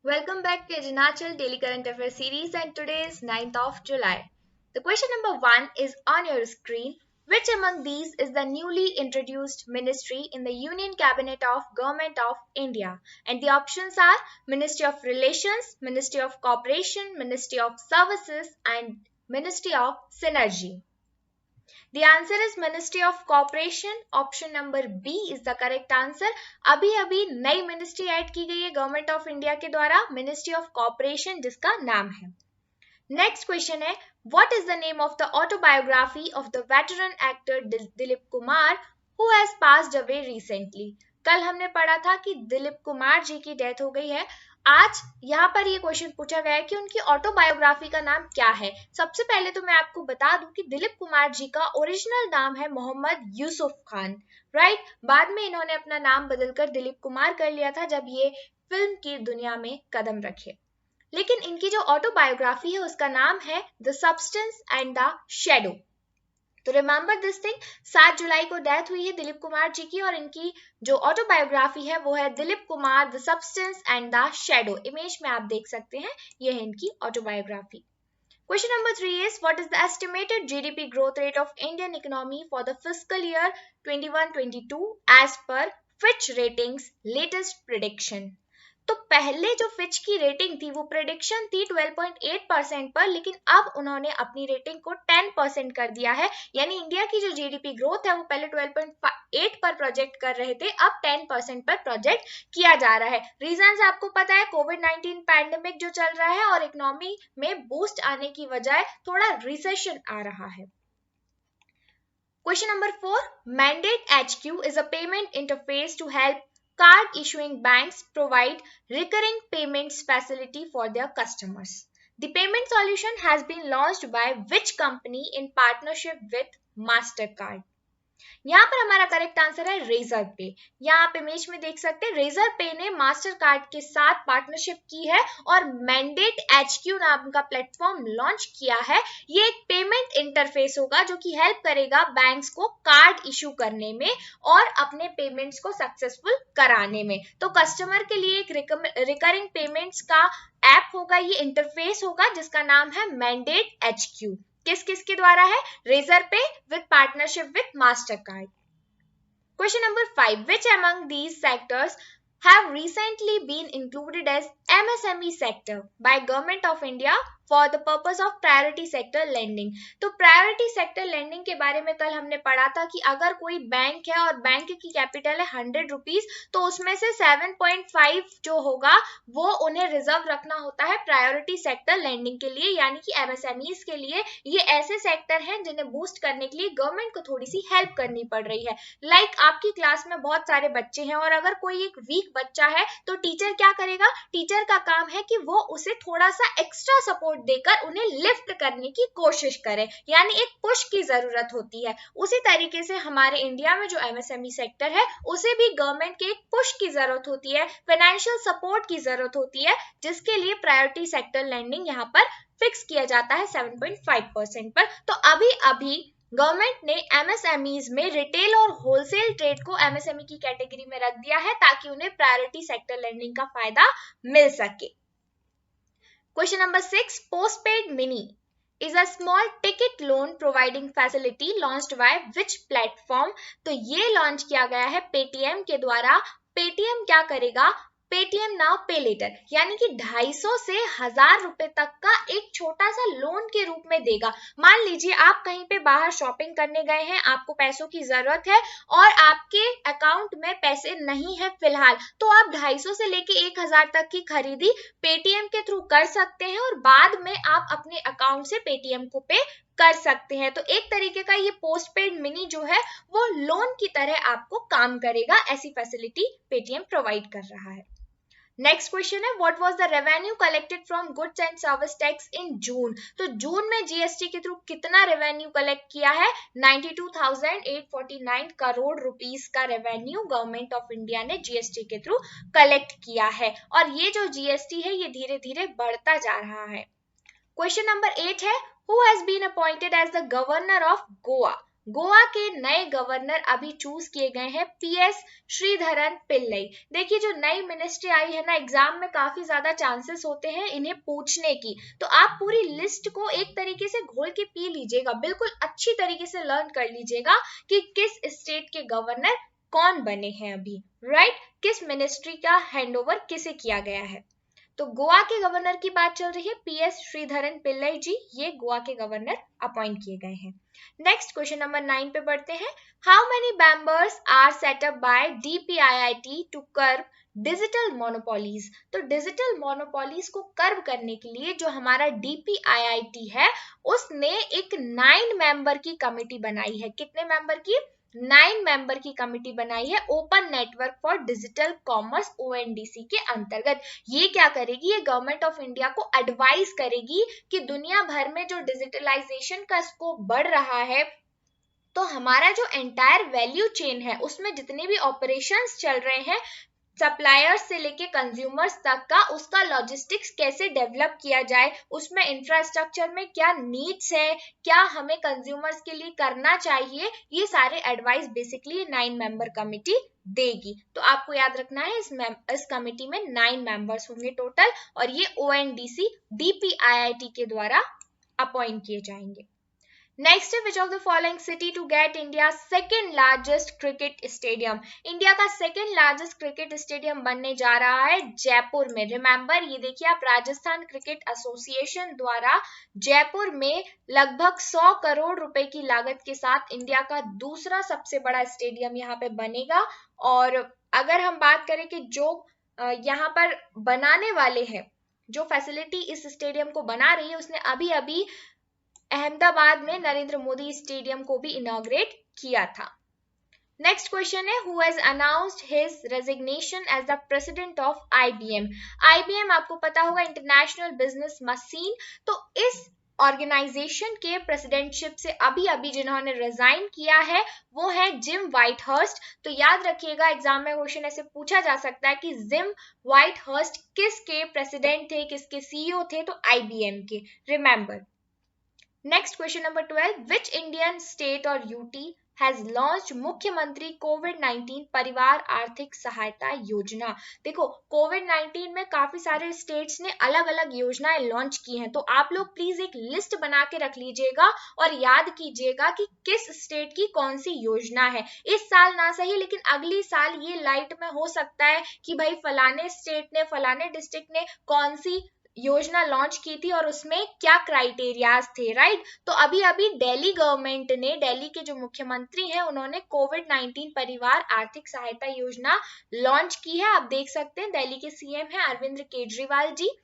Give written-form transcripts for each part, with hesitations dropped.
Welcome back to Arunachal Daily Current Affairs series, and today is 9th of July. The question number 1 is on your screen. Which among these is the newly introduced ministry in the Union Cabinet of Government of India? And the options are Ministry of Relations, Ministry of Cooperation, Ministry of Services and Ministry of Synergy. The answer is Ministry of Cooperation. Option number B is the correct answer. अभी अभी नई ministry add की गई है government of India के द्वारा, ministry of corporation जिसका नाम है. नेक्स्ट क्वेश्चन है, what is the name of the autobiography of the veteran actor Dilip Kumar who has passed away recently? कल हमने पढ़ा था कि दिलीप कुमार जी की डेथ हो गई है. आज यहाँ पर ये क्वेश्चन पूछा गया है कि उनकी ऑटोबायोग्राफी का नाम क्या है. सबसे पहले तो मैं आपको बता दूं कि दिलीप कुमार जी का ओरिजिनल नाम है मोहम्मद यूसुफ खान, राइट. बाद में इन्होंने अपना नाम बदलकर दिलीप कुमार कर लिया था जब ये फिल्म की दुनिया में कदम रखे. लेकिन इनकी जो ऑटोबायोग्राफी है उसका नाम है the substance and the shadow. तो रिमेंबर दिस थिंग, 7 जुलाई को डेथ हुई है दिलीप कुमार जी की और इनकी जो ऑटोबायोग्राफी है वो है Dilip Kumar the substance and the shadow. Image में आप देख सकते हैं, ये है इनकी autobiography. Question number 3 is, what is the estimated GDP growth rate of Indian economy for the fiscal year 21-22 as per Fitch Ratings latest prediction? तो पहले जो फिच की रेटिंग थी वो प्रेडिक्शन थी 12.8% पर, लेकिन अब उन्होंने अपनी रेटिंग को 10% कर दिया है. यानी इंडिया की जो जीडीपी ग्रोथ है वो पहले 12.8 पर प्रोजेक्ट कर रहे थे, अब 10% पर प्रोजेक्ट किया जा रहा है. रीजंस आपको पता है, कोविड-19 पैंडेमिक जो चल रहा है और इकोनॉमी में बूस्ट आने की वजह थोड़ा रिसेशन आ रहा है. Question number 4. Mandate HQ is a payment interface to help card issuing banks provide recurring payments facility for their customers. The payment solution has been launched by which company in partnership with MasterCard? यहाँ पर हमारा correct answer है razor पे. यहाँ आप image में देख सकते हैं, रेजर पे ने मास्टर कार्ड के साथ पार्टनरशिप की है और मैंडेट HQ नाम का प्लेटफॉर्म लॉन्च किया है. ये एक पेमेंट इंटरफेस होगा जो कि हेल्प करेगा बैंक्स को कार्ड इशू करने में और अपने पेमेंट्स को सक्सेसफुल कराने में. तो कस्टमर के लिए एक रिकरिंग पेमेंट्स का ऐप होगा, ये इंटरफेस होगा जिसका नाम है मैंडेट HQ. किस किस के द्वारा है? रेजर पे with partnership with Mastercard. Question number 5. Which among these sectors have recently been included as MSME sector by Government of India for the purpose of priority sector lending? तो priority sector lending के बारे में कल हमने पढ़ा था कि अगर कोई बैंक है और बैंक की कैपिटल है 100 रुपीज, तो उसमें से 7.5 जो होगा वो उन्हें रिजर्व रखना होता है प्रायोरिटी सेक्टर लेंडिंग के लिए, यानी कि एमएसएमईज के लिए. ये ऐसे सेक्टर हैं जिन्हें बूस्ट करने के लिए गवर्नमेंट को थोड़ी सी हेल्प करनी पड़ रही है. लाइक आपकी क्लास में बहुत सारे बच्चे हैं और अगर कोई एक वीक बच्चा है तो टीचर क्या करेगा? टीचर का काम है कि वो उसे थोड़ा सा एक्स्ट्रा सपोर्ट देकर उन्हें लिफ्ट करने की कोशिश करे, यानी एक पुश की जरूरत होती है. उसी तरीके से हमारे इंडिया में जो एमएसएमई सेक्टर है उसे भी गवर्नमेंट के एक पुश की जरूरत होती है, फाइनेंशियल सपोर्ट की जरूरत होती है, जिसके लिए प्रायोरिटी सेक्टर लेंडिंग यहाँ पर फिक्स किया जाता है 7.5% पर. तो अभी गवर्नमेंट ने एमएसएमईज में रिटेल और होलसेल ट्रेड को एमएसएमई की कैटेगरी में रख दिया है ताकि उन्हें प्रायोरिटी सेक्टर लेंडिंग का फायदा मिल सके. Question number 6. Postpaid mini is a small ticket loan providing facility launched by which platform? तो ये लॉन्च किया गया है पेटीएम के द्वारा. पेटीएम क्या करेगा? पेटीएम नाउ पे लेटर, यानी कि 250 से 1000 रुपए तक का एक छोटा सा लोन के रूप में देगा. मान लीजिए आप कहीं पे बाहर शॉपिंग करने गए हैं, आपको पैसों की जरूरत है और आपके अकाउंट में पैसे नहीं है फिलहाल, तो आप 250 से लेके 1000 तक की खरीदी पेटीएम के थ्रू कर सकते हैं और बाद में आप अपने अकाउंट से पेटीएम को पे कर सकते हैं. तो एक तरीके का ये पोस्टपेड मिनी जो है वो लोन की तरह आपको काम करेगा. ऐसी फैसिलिटी पेटीएम प्रोवाइड कर रहा है. नेक्स्ट क्वेश्चन है, what was the revenue collected from goods and service tax in June? तो जून में जीएसटी के थ्रू कितना रेवेन्यू कलेक्ट किया है? 92,849 करोड़ रुपीस का रेवेन्यू गवर्नमेंट ऑफ इंडिया ने जीएसटी के थ्रू कलेक्ट किया है और ये जो जीएसटी है ये धीरे धीरे बढ़ता जा रहा है. क्वेश्चन नंबर 8 है, who has been appointed as the governor of Goa Goa के नए गवर्नर अभी चूज किए गए हैं PS श्रीधरन पिल्लई। देखिए जो नई मिनिस्ट्री आई है ना, एग्जाम में काफी ज्यादा चांसेस होते हैं इन्हें पूछने की, तो आप पूरी लिस्ट को एक तरीके से घोल के पी लीजिएगा, बिल्कुल अच्छी तरीके से लर्न कर लीजिएगा कि किस स्टेट के गवर्नर कौन बने हैं अभी, राइट, किस मिनिस्ट्री का हैंडओवर किसे किया गया है। तो गोवा के गवर्नर की बात चल रही है, PS श्रीधरन पिल्लई जी, ये गोवा के गवर्नर अपॉइंट किए गए हैं। नेक्स्ट क्वेश्चन नंबर 9 पे बढ़ते हैं। How many members are set up by DPIIT to curb digital monopolies. तो डिजिटल मोनोपोलीज को कर्ब करने के लिए जो हमारा DPIIT है उसने एक 9 मेंबर की कमिटी बनाई है। कितने मेंबर की? 9 मेंबर की कमिटी बनाई है open network for digital commerce ONDC के अंतर्गत। ये क्या करेगी? ये गवर्नमेंट ऑफ इंडिया को एडवाइस करेगी कि दुनिया भर में जो डिजिटलाइजेशन का स्कोप बढ़ रहा है, तो हमारा जो एंटायर वैल्यू चेन है उसमें जितने भी ऑपरेशंस चल रहे हैं सप्लायर्स से लेके कंज्यूमर्स तक का, उसका लॉजिस्टिक्स कैसे डेवलप किया जाए, उसमें इंफ्रास्ट्रक्चर में क्या नीड्स है, क्या हमें कंज्यूमर्स के लिए करना चाहिए, ये सारे एडवाइस बेसिकली 9 मेंबर कमिटी देगी। तो आपको याद रखना है इस कमिटी में 9 मेंबर्स होंगे टोटल, और ये ONDC DPIIT के द्वारा अपॉइंट किए जाएंगे। नेक्स्ट है which of the following city to get India second largest cricket stadium. India का सेकेंड लार्जेस्ट क्रिकेट स्टेडियम बनने जा रहा है जयपुर में। रिमेंबर, ये देखिए आप, राजस्थान क्रिकेट एसोसिएशन द्वारा जयपुर में लगभग 100 करोड़ रुपए की लागत के साथ इंडिया का दूसरा सबसे बड़ा स्टेडियम यहाँ पे बनेगा। और अगर हम बात करें कि जो यहाँ पर बनाने वाले हैं, जो फैसिलिटी इस स्टेडियम को बना रही है, उसने अभी अभी अहमदाबाद में नरेंद्र मोदी स्टेडियम को भी इनॉग्रेट किया था। नेक्स्ट क्वेश्चन है who has announced his resignation as the president of IBM। IBM आपको पता होगा इंटरनेशनल बिजनेस मशीन। तो इस ऑर्गेनाइजेशन के प्रेसिडेंटशिप से अभी अभी जिन्होंने रिजाइन किया है वो है जिम व्हाइटहर्स्ट। तो याद रखिएगा एग्जाम में क्वेश्चन ऐसे पूछा जा सकता है कि जिम व्हाइटहर्स्ट किसके प्रेसिडेंट थे, किसके CEO थे? तो IBM के। Remember. Next question number 12, which Indian state और UT has launched मुख्यमंत्री कोविड-19 परिवार आर्थिक सहायता योजना। देखो कोविड-19 में काफी सारे स्टेट्स ने अलग अलग योजनाएं लॉन्च की हैं, तो आप लोग प्लीज एक लिस्ट बना के रख लीजिएगा और याद कीजिएगा कि किस स्टेट की कौन सी योजना है। इस साल ना सही लेकिन अगली साल ये लाइट में हो सकता है कि भाई फलाने स्टेट ने, फलाने डिस्ट्रिक्ट ने कौन सी योजना लॉन्च की थी और उसमें क्या क्राइटेरियाज थे, राइट। तो अभी अभी दिल्ली गवर्नमेंट ने, दिल्ली के जो मुख्यमंत्री हैं उन्होंने कोविड-19 परिवार आर्थिक सहायता योजना लॉन्च की है। आप देख सकते हैं दिल्ली के CM हैं अरविंद केजरीवाल जी।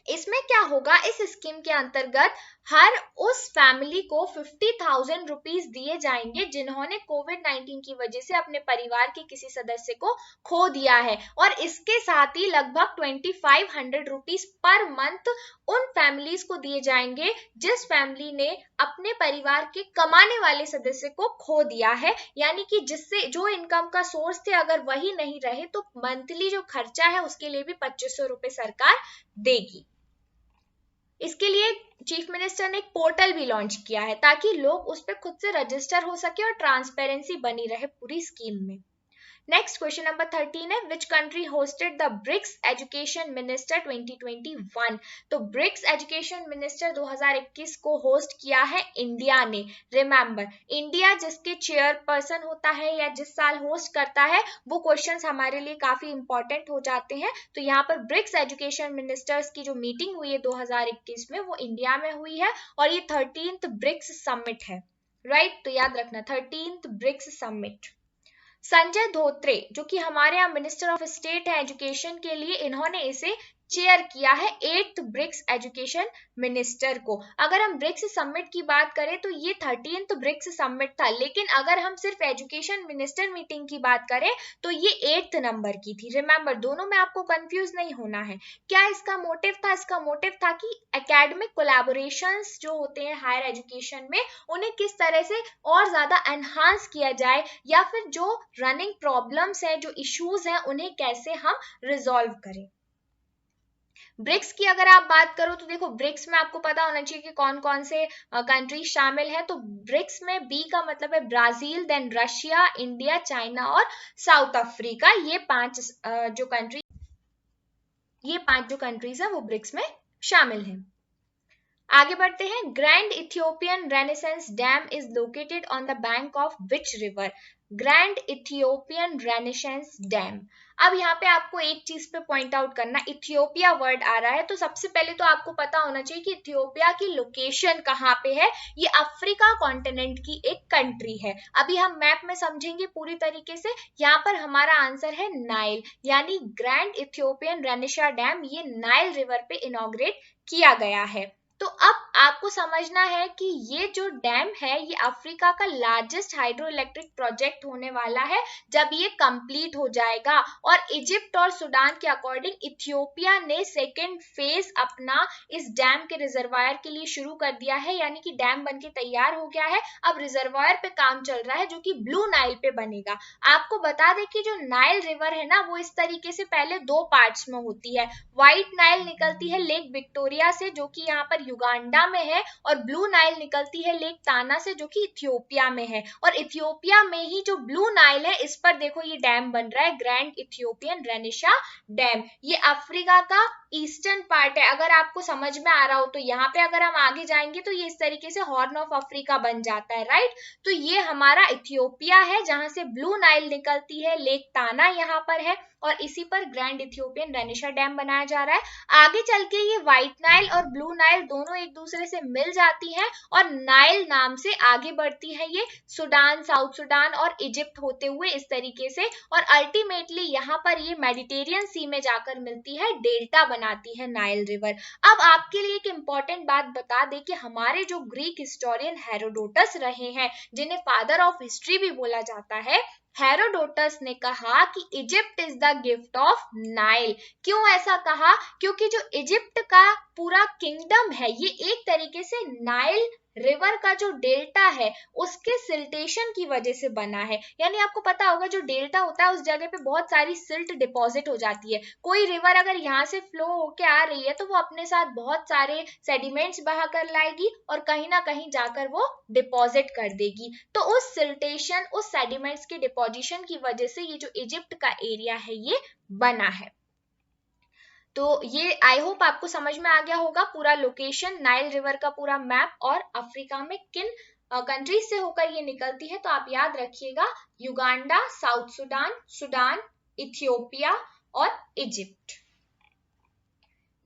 इसमें क्या होगा, इस स्कीम के अंतर्गत हर उस फैमिली को 50,000 रुपीज दिए जाएंगे जिन्होंने कोविड-19 की वजह से अपने परिवार के किसी सदस्य को खो दिया है, और इसके साथ ही लगभग 2500 रुपीज पर मंथ उन फैमिलीज को दिए जाएंगे जिस फैमिली ने अपने परिवार के कमाने वाले सदस्य को खो दिया है। यानी कि जिससे जो इनकम का सोर्स थे अगर वही नहीं रहे तो मंथली जो खर्चा है उसके लिए भी 2500 रुपए सरकार देगी। इसके लिए चीफ मिनिस्टर ने एक पोर्टल भी लॉन्च किया है ताकि लोग उस पर खुद से रजिस्टर हो सके और ट्रांसपेरेंसी बनी रहे पूरी स्कीम में। नेक्स्ट क्वेश्चन नंबर 13 है which country hosted the BRICS education minister 2021। तो ब्रिक्स एजुकेशन मिनिस्टर 2021 को होस्ट किया है इंडिया ने। रिमेंबर, इंडिया जिसके चेयरपर्सन होता है या जिस साल होस्ट करता है वो क्वेश्चंस हमारे लिए काफी इंपॉर्टेंट हो जाते हैं। तो यहाँ पर ब्रिक्स एजुकेशन मिनिस्टर्स की जो मीटिंग हुई है 2021 में वो इंडिया में हुई है और ये 13th ब्रिक्स समिट है, राइट। तो याद रखना 13th BRICS summit. Sanjay Dhotre जो कि हमारे यहाँ मिनिस्टर ऑफ स्टेट है एजुकेशन के लिए, इन्होंने इसे चेयर किया है 8th ब्रिक्स एजुकेशन मिनिस्टर को। अगर हम ब्रिक्स समिट की बात करें तो ये 13th ब्रिक्स समिट था, लेकिन अगर हम सिर्फ एजुकेशन मिनिस्टर मीटिंग की बात करें तो ये 8th नंबर की थी। रिमेंबर, दोनों में आपको कंफ्यूज नहीं होना है। क्या इसका मोटिव था? इसका मोटिव था कि एकेडमिक कोलैबोरेशंस जो होते हैं हायर एजुकेशन में उन्हें किस तरह से और ज्यादा एनहांस किया जाए, या फिर जो रनिंग प्रॉब्लम्स है, जो इश्यूज हैं, उन्हें कैसे हम रिजॉल्व करें। ब्रिक्स की अगर आप बात करो तो देखो ब्रिक्स में आपको पता होना चाहिए कि कौन कौन से कंट्री शामिल है। तो ब्रिक्स में बी का मतलब है Brazil, then Russia, India, China और साउथ अफ्रीका। ये पांच जो कंट्रीज है वो ब्रिक्स में शामिल हैं। आगे बढ़ते हैं। Grand Ethiopian renaissance dam is located on the bank of which river? Grand Ethiopian renaissance dam. अब यहाँ पे आपको एक चीज पे पॉइंट आउट करना, इथियोपिया वर्ड आ रहा है तो सबसे पहले तो आपको पता होना चाहिए कि इथियोपिया की लोकेशन कहाँ पे है। ये अफ्रीका कॉन्टिनेंट की एक कंट्री है। अभी हम मैप में समझेंगे पूरी तरीके से। यहाँ पर हमारा आंसर है नाइल, यानी ग्रैंड इथियोपियन रेनेसा डैम ये नाइल रिवर पे इनॉग्रेट किया गया है। तो अब आपको समझना है कि ये जो डैम है ये अफ्रीका का लार्जेस्ट हाइड्रो इलेक्ट्रिक प्रोजेक्ट होने वाला है जब ये कंप्लीट हो जाएगा। और इजिप्ट और सूडान के अकॉर्डिंग इथियोपिया ने सेकेंड फेज अपना इस डैम के रिजर्वायर के लिए शुरू कर दिया है, यानी कि डैम बनके तैयार हो गया है। अब रिजर्वायर पे काम चल रहा है जो कि ब्लू नाइल पे बनेगा। आपको बता दें कि जो नाइल रिवर है ना वो इस तरीके से पहले दो पार्ट्स में होती है। व्हाइट नाइल निकलती है लेक विक्टोरिया से जो कि यहाँ पर युगांडा में है, और ब्लू नाइल निकलती है लेक ताना से जो कि इथियोपिया में है। और इथियोपिया में ही जो ब्लू नाइल है इस पर देखो ये डैम बन रहा है, ग्रैंड इथियोपियन रेनेसा डैम। ये अफ्रीका का ईस्टर्न पार्ट है। अगर आपको समझ में आ रहा हो तो यहाँ पे अगर हम आगे जाएंगे तो ये इस तरीके से हॉर्न ऑफ अफ्रीका बन जाता है, राइट। तो ये हमारा इथियोपिया है जहां से ब्लू नाइल निकलती है, लेक ताना यहाँ पर है, और इसी पर ग्रैंड इथियोपियन रेनेसा डैम बनाया जा रहा है। आगे चल के ये व्हाइट नाइल और ब्लू नाइल दोनों एक दूसरे से मिल जाती हैं और नाइल नाम से आगे बढ़ती है ये सूडान, साउथ सूडान और इजिप्ट होते हुए इस तरीके से, और अल्टीमेटली यहाँ पर ये मेडिटेरियन सी में जाकर मिलती है, डेल्टा बनाती है नाइल रिवर। अब आपके लिए एक इंपॉर्टेंट बात बता दे कि हमारे जो ग्रीक हिस्टोरियन हेरोडोटस रहे हैं, जिन्हें फादर ऑफ हिस्ट्री भी बोला जाता है, हेरोडोटस ने कहा कि Egypt is the gift of Nile. क्यों ऐसा कहा? क्योंकि जो इजिप्ट का पूरा किंगडम है ये एक तरीके से नाइल रिवर का जो डेल्टा है उसके सिल्टेशन की वजह से बना है। यानी आपको पता होगा जो डेल्टा होता है उस जगह पे बहुत सारी सिल्ट डिपॉजिट हो जाती है। कोई रिवर अगर यहाँ से फ्लो होके आ रही है तो वो अपने साथ बहुत सारे सेडिमेंट्स बहा कर लाएगी और कहीं ना कहीं जाकर वो डिपॉजिट कर देगी। तो उस सिल्टेशन, उस सेडिमेंट्स के डिपोजिशन की वजह से ये जो इजिप्ट का एरिया है ये बना है। तो ये आई होप आपको समझ में आ गया होगा पूरा लोकेशन, नाइल रिवर का पूरा मैप और अफ्रीका में किन कंट्रीज से होकर ये निकलती है। तो आप याद रखिएगा Uganda, South Sudan, Sudan, Ethiopia और Egypt.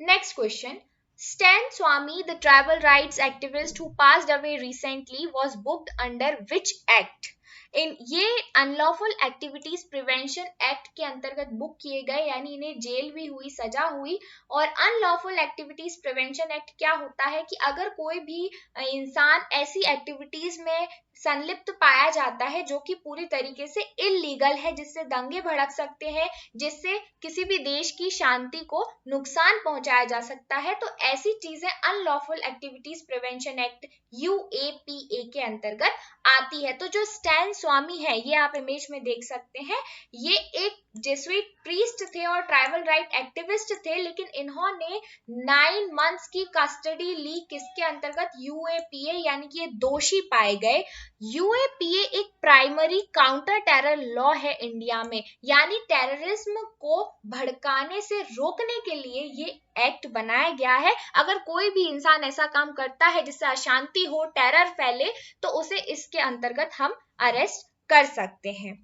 Next question. Stan Swamy, the travel rights activist who passed away recently, was booked under which act? इन ये अनलॉफुल एक्टिविटीज प्रिवेंशन एक्ट के अंतर्गत बुक किए गए, यानी इन्हें जेल भी हुई, सजा हुई। और अनलॉफुल एक्टिविटीज प्रिवेंशन एक्ट क्या होता है कि अगर कोई भी इंसान ऐसी एक्टिविटीज में संलिप्त पाया जाता है जो कि पूरी तरीके से इलीगल है, जिससे दंगे भड़क सकते हैं, जिससे किसी भी देश की शांति को नुकसान पहुंचाया जा सकता है, तो ऐसी चीजें unlawful activities prevention act UAPA के अंतर्गत आती है। तो जो स्टैन स्वामी है ये आप इमेज में देख सकते हैं, ये एक जेसुइट प्रीस्ट थे और ट्राइबल राइट एक्टिविस्ट थे, लेकिन इन्होंने 9 मंथ्स की कस्टडी ली किसके अंतर्गत? UAPA, यानी कि ये दोषी पाए गए। UAPA एक प्राइमरी काउंटर टेरर लॉ है इंडिया में, यानी टेररिज्म को भड़काने से रोकने के लिए ये एक्ट बनाया गया है। अगर कोई भी इंसान ऐसा काम करता है जिससे अशांति हो, टेरर फैले, तो उसे इसके अंतर्गत हम अरेस्ट कर सकते हैं।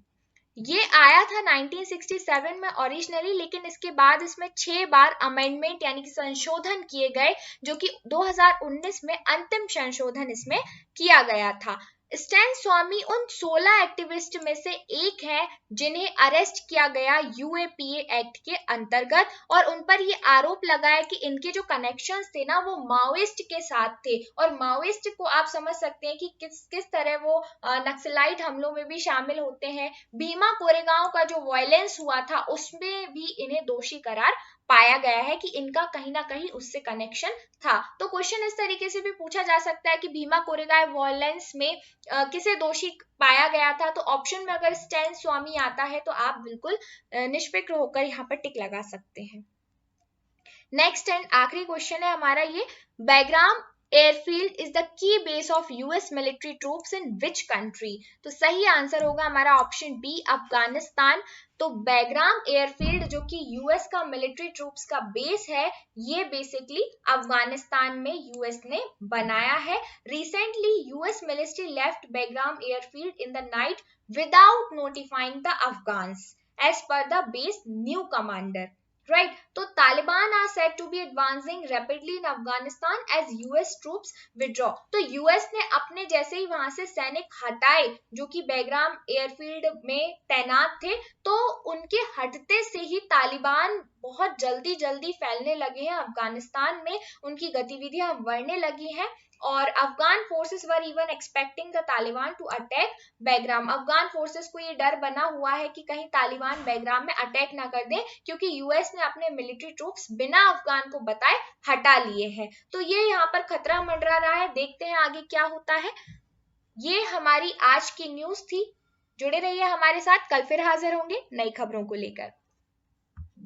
ये आया था 1967 में ओरिजिनली, लेकिन इसके बाद इसमें 6 बार अमेंडमेंट यानी कि संशोधन किए गए, जो कि 2019 में अंतिम संशोधन इसमें किया गया था। स्टैन स्वामी उन 16 एक्टिविस्ट में से एक है जिन्हें अरेस्ट किया गया UAPA एक्ट के अंतर्गत, और उन पर ये आरोप लगाया कि इनके जो कनेक्शंस थे ना वो माओइस्ट के साथ थे। और माओइस्ट को आप समझ सकते हैं कि किस तरह वो नक्सलाइट हमलों में भी शामिल होते हैं। भीमा कोरेगांव का जो वायलेंस हुआ था उसमें भी इन्हें दोषी करार पाया गया है कि इनका कहीं ना कहीं उससे कनेक्शन था। तो क्वेश्चन इस तरीके से भी पूछा जा सकता है कि भीमा कोरेगांव वायलेंस में किसे दोषी पाया गया था? तो ऑप्शन में अगर स्टैन स्वामी आता है तो आप बिल्कुल निष्फिक्र होकर यहाँ पर टिक लगा सकते हैं। नेक्स्ट एंड आखिरी क्वेश्चन है हमारा ये, Bagram airfield is the key base of US military troops in which country? तो सही आंसर होगा हमारा ऑप्शन बी, अफगानिस्तान। तो बैग्राम एयरफील्ड जो कि यूएस का मिलिट्री ट्रूप्स का बेस है, ये बेसिकली अफगानिस्तान में यूएस ने बनाया है। Recently US military left Bagram airfield in the night without notifying the Afghans as per the base new commander, right? तो Taliban are said to be advancing rapidly in Afghanistan as US troops withdraw। तो US ने अपने जैसे ही वहां से सैनिक हटाए जो कि बैग्राम एयरफील्ड में तैनात थे, तो उनके हटते से ही तालिबान बहुत जल्दी जल्दी फैलने लगे हैं अफगानिस्तान में, उनकी गतिविधियां बढ़ने लगी हैं। और Afghan forces were even expecting the Taliban to attack Bagram. Afghan forces को ये डर बना हुआ है कि कहीं तालिबान बैग्राम में अटैक ना कर दे, क्योंकि यूएस ने अपने मिलिट्री ट्रूप्स बिना अफगान को बताए हटा लिए हैं। तो ये यहाँ पर खतरा मंडरा रहा है, देखते हैं आगे क्या होता है। ये हमारी आज की न्यूज थी। जुड़े रहिए हमारे साथ, कल फिर हाजिर होंगे नई खबरों को लेकर।